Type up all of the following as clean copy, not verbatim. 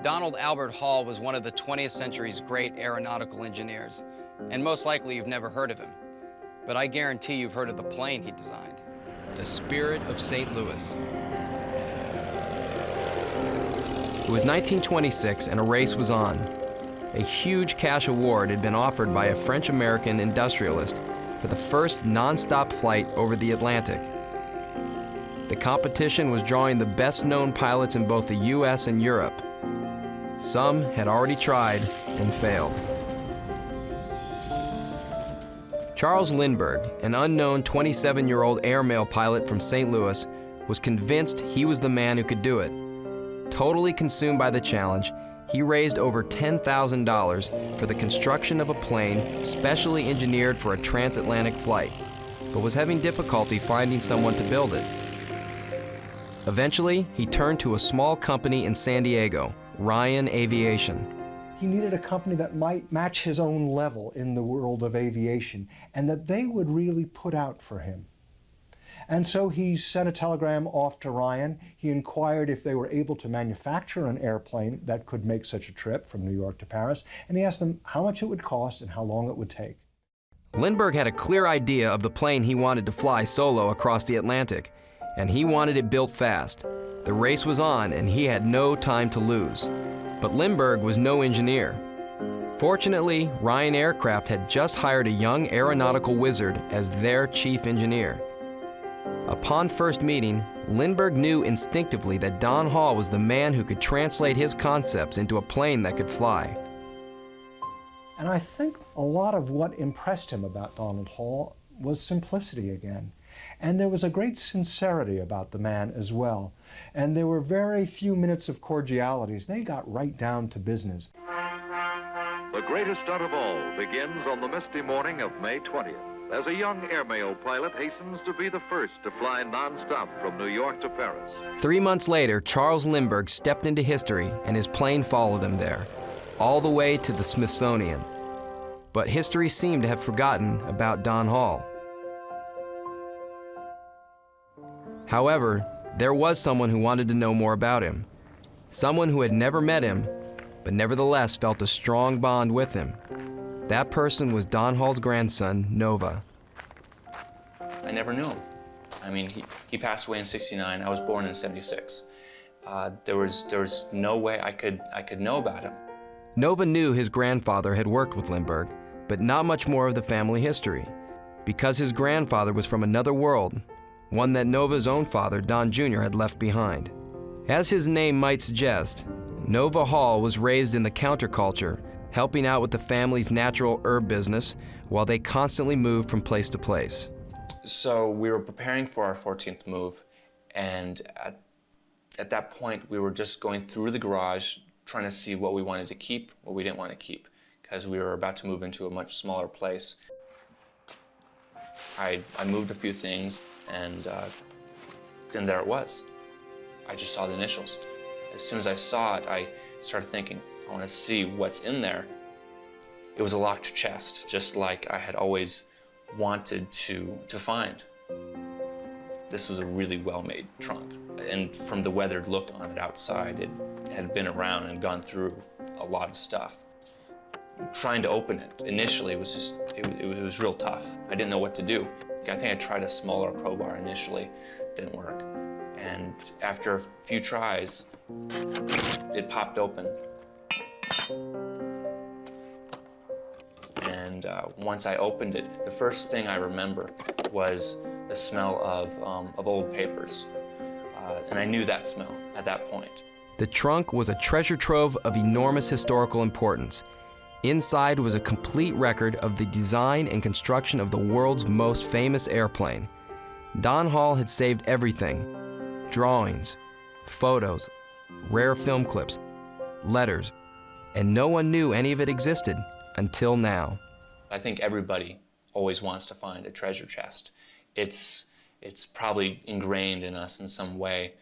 Donald Albert Hall was one of the 20th century's great aeronautical engineers, and most likely you've never heard of him. But I guarantee you've heard of the plane he designed. The Spirit of St. Louis. It was 1926 and a race was on. A huge cash award had been offered by a French-American industrialist for the first non-stop flight over the Atlantic. The competition was drawing the best-known pilots in both the US and Europe. Some had already tried and failed. Charles Lindbergh, an unknown 27-year-old airmail pilot from St. Louis, was convinced he was the man who could do it. Totally consumed by the challenge, he raised over $10,000 for the construction of a plane specially engineered for a transatlantic flight, but was having difficulty finding someone to build it. Eventually, he turned to a small company in San Diego, Ryan Aviation. He needed a company that might match his own level in the world of aviation and that they would really put out for him. And so he sent a telegram off to Ryan. He inquired if they were able to manufacture an airplane that could make such a trip from New York to Paris, and he asked them how much it would cost and how long it would take. Lindbergh had a clear idea of the plane he wanted to fly solo across the Atlantic, and he wanted it built fast. The race was on, and he had no time to lose. But Lindbergh was no engineer. Fortunately, Ryan Aircraft had just hired a young aeronautical wizard as their chief engineer. Upon first meeting, Lindbergh knew instinctively that Don Hall was the man who could translate his concepts into a plane that could fly. And I think a lot of what impressed him about Donald Hall was simplicity again. And there was a great sincerity about the man as well. And there were very few minutes of cordialities. They got right down to business. The greatest stunt of all begins on the misty morning of May 20th, as a young airmail pilot hastens to be the first to fly nonstop from New York to Paris. 3 months later, Charles Lindbergh stepped into history, and his plane followed him there, all the way to the Smithsonian. But history seemed to have forgotten about Don Hall. However, there was someone who wanted to know more about him. Someone who had never met him, but nevertheless felt a strong bond with him. That person was Don Hall's grandson, Nova. I never knew him. I mean, he passed away in '69. I was born in '76. There was no way I could know about him. Nova knew his grandfather had worked with Lindbergh, but not much more of the family history. Because his grandfather was from another world, one that Nova's own father, Don Jr., had left behind. As his name might suggest, Nova Hall was raised in the counterculture, helping out with the family's natural herb business while they constantly moved from place to place. So we were preparing for our 14th move, and at that point we were just going through the garage trying to see what we wanted to keep, what we didn't want to keep, because we were about to move into a much smaller place. I moved a few things, and then there it was. I just saw the initials. As soon as I saw it, I started thinking, I want to see what's in there. It was a locked chest, just like I had always wanted to find. This was a really well-made trunk, and from the weathered look on it outside, it had been around and gone through a lot of stuff. Trying to open it initially was just, it was real tough. I didn't know what to do. I think I tried a smaller crowbar initially, didn't work. And after a few tries, it popped open. And once I opened it, the first thing I remember was the smell of old papers. And I knew that smell at that point. The trunk was a treasure trove of enormous historical importance. Inside was a complete record of the design and construction of the world's most famous airplane. Don Hall had saved everything: drawings, photos, rare film clips, letters, and no one knew any of it existed until now. I think everybody always wants to find a treasure chest. It's probably ingrained in us in some way,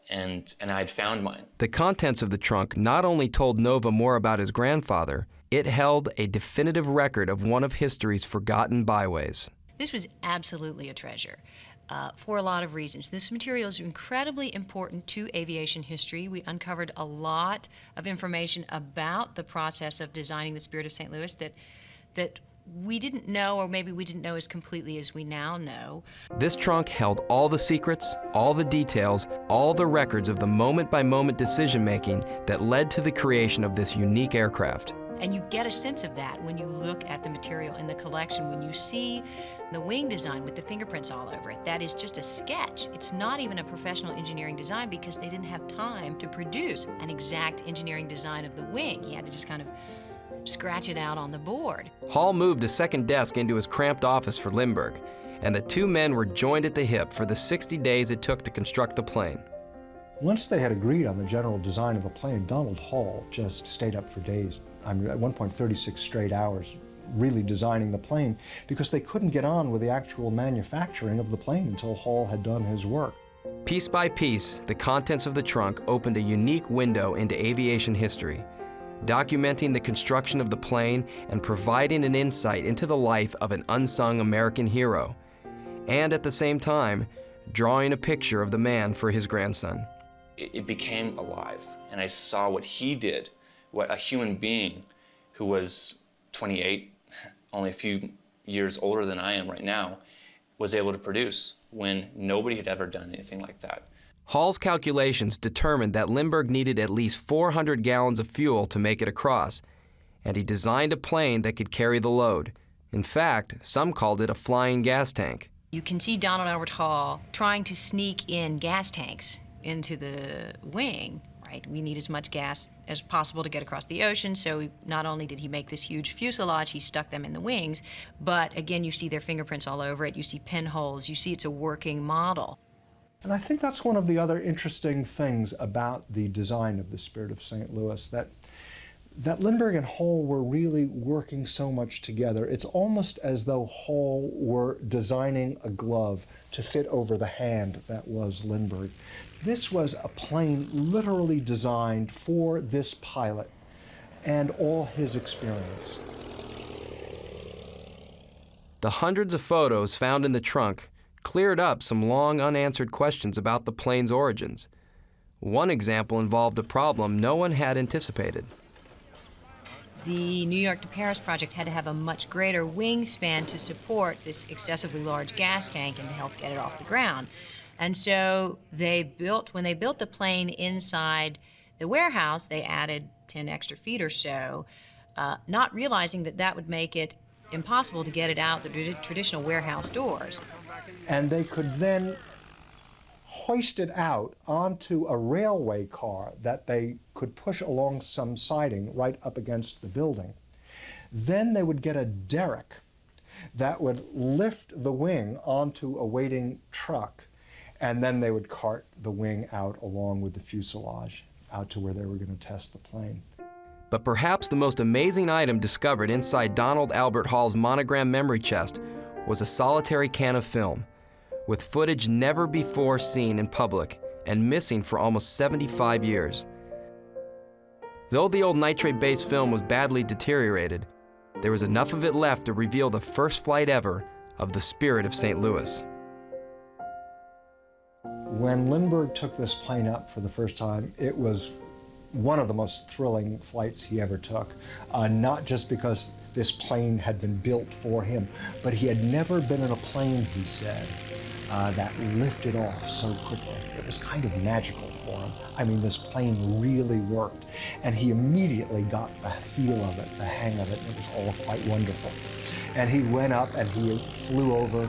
and I'd found mine. The contents of the trunk not only told Nova more about his grandfather, it held a definitive record of one of history's forgotten byways. This was absolutely a treasure. for a lot of reasons. This material is incredibly important to aviation history. We uncovered a lot of information about the process of designing the Spirit of St. Louis that we didn't know, or maybe we didn't know as completely as we now know. This trunk held all the secrets, all the details, all the records of the moment-by-moment decision-making that led to the creation of this unique aircraft. And you get a sense of that when you look at the material in the collection, when you see the wing design with the fingerprints all over it. That is just a sketch. It's not even a professional engineering design because they didn't have time to produce an exact engineering design of the wing. He had to just kind of scratch it out on the board. Hall moved a second desk into his cramped office for Lindbergh, and the two men were joined at the hip for the 60 days it took to construct the plane. Once they had agreed on the general design of the plane, Donald Hall just stayed up for days. I mean, at one point, 36 straight hours, really designing the plane, because they couldn't get on with the actual manufacturing of the plane until Hall had done his work. Piece by piece, the contents of the trunk opened a unique window into aviation history, documenting the construction of the plane and providing an insight into the life of an unsung American hero, and at the same time, drawing a picture of the man for his grandson. It became alive, and I saw what he did, what a human being who was 28, only a few years older than I am right now, was able to produce when nobody had ever done anything like that. Hall's calculations determined that Lindbergh needed at least 400 gallons of fuel to make it across, and he designed a plane that could carry the load. In fact, some called it a flying gas tank. You can see Donald Albert Hall trying to sneak in gas tanks into the wing, right? We need as much gas as possible to get across the ocean, so not only did he make this huge fuselage, he stuck them in the wings, but again, you see their fingerprints all over it, you see pinholes, you see it's a working model. And I think that's one of the other interesting things about the design of the Spirit of St. Louis, that Lindbergh and Hall were really working so much together. It's almost as though Hall were designing a glove to fit over the hand that was Lindbergh. This was a plane literally designed for this pilot and all his experience. The hundreds of photos found in the trunk cleared up some long unanswered questions about the plane's origins. One example involved a problem no one had anticipated. The New York to Paris project had to have a much greater wingspan to support this excessively large gas tank and to help get it off the ground. And so when they built the plane inside the warehouse, they added 10 extra feet or so, not realizing that that would make it impossible to get it out the traditional warehouse doors. And they could then hoist it out onto a railway car that they could push along some siding right up against the building. Then they would get a derrick that would lift the wing onto a waiting truck, and then they would cart the wing out along with the fuselage out to where they were going to test the plane. But perhaps the most amazing item discovered inside Donald Albert Hall's monogram memory chest was a solitary can of film, with footage never before seen in public and missing for almost 75 years. Though the old nitrate-based film was badly deteriorated, there was enough of it left to reveal the first flight ever of the Spirit of St. Louis. When Lindbergh took this plane up for the first time, it was one of the most thrilling flights he ever took, not just because this plane had been built for him, but he had never been in a plane, he said, that lifted off so quickly. It was kind of magical for him. I mean, this plane really worked, and he immediately got the feel of it, the hang of it, and it was all quite wonderful. And he went up and he flew over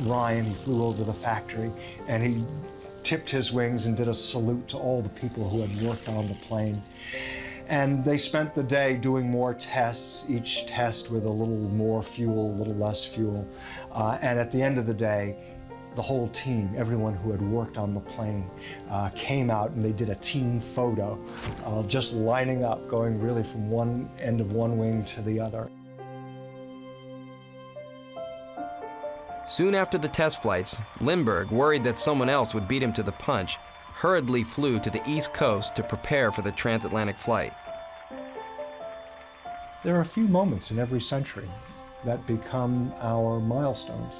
Ryan, he flew over the factory, and he tipped his wings and did a salute to all the people who had worked on the plane. And they spent the day doing more tests, each test with a little more fuel, a little less fuel. And at the end of the day, the whole team, everyone who had worked on the plane, came out and they did a team photo, just lining up, going really from one end of one wing to the other. Soon after the test flights, Lindbergh, worried that someone else would beat him to the punch, hurriedly flew to the East Coast to prepare for the transatlantic flight. There are a few moments in every century that become our milestones.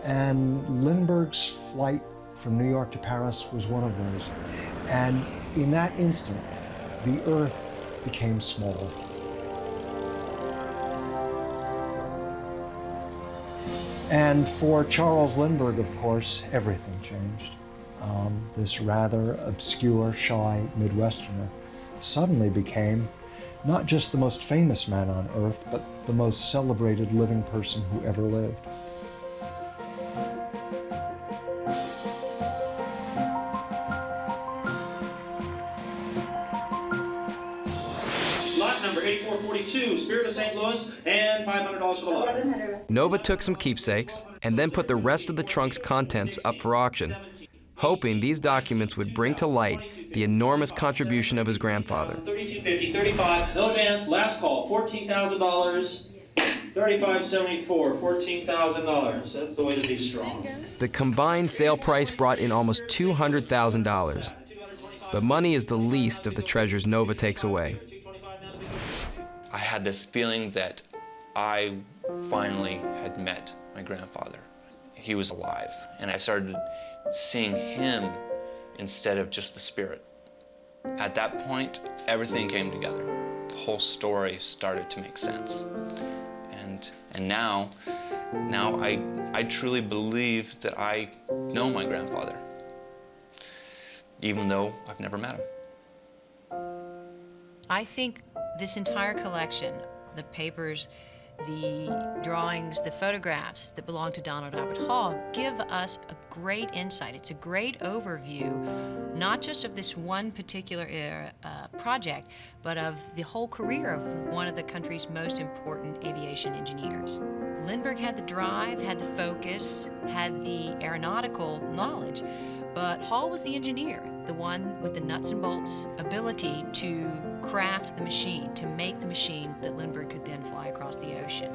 And Lindbergh's flight from New York to Paris was one of those. And in that instant, the Earth became small. And for Charles Lindbergh, of course, everything changed. This rather obscure, shy Midwesterner suddenly became not just the most famous man on Earth, but the most celebrated living person who ever lived. Lot number 8442, Spirit of St. Louis, and $500 for the lot. Nova took some keepsakes and then put the rest of the trunk's contents up for auction, hoping these documents would bring to light the enormous contribution of his grandfather. 3250, 35, no advance, last call, $14,000. 3574, $14,000. That's the way to be strong. The combined sale price brought in almost $200,000. But money is the least of the treasures Nova takes away. I had this feeling that I finally had met my grandfather. He was alive, and I started seeing him instead of just the spirit. At that point, everything came together. The whole story started to make sense. And now I truly believe that I know my grandfather, even though I've never met him. I think this entire collection, the papers, the drawings, the photographs that belong to Donald Albert Hall give us a great insight. It's a great overview, not just of this one particular project, but of the whole career of one of the country's most important aviation engineers. Lindbergh had the drive, had the focus, had the aeronautical knowledge, but Hall was the engineer, the one with the nuts and bolts ability to craft the machine, to make the machine that Lindbergh could then fly across the ocean.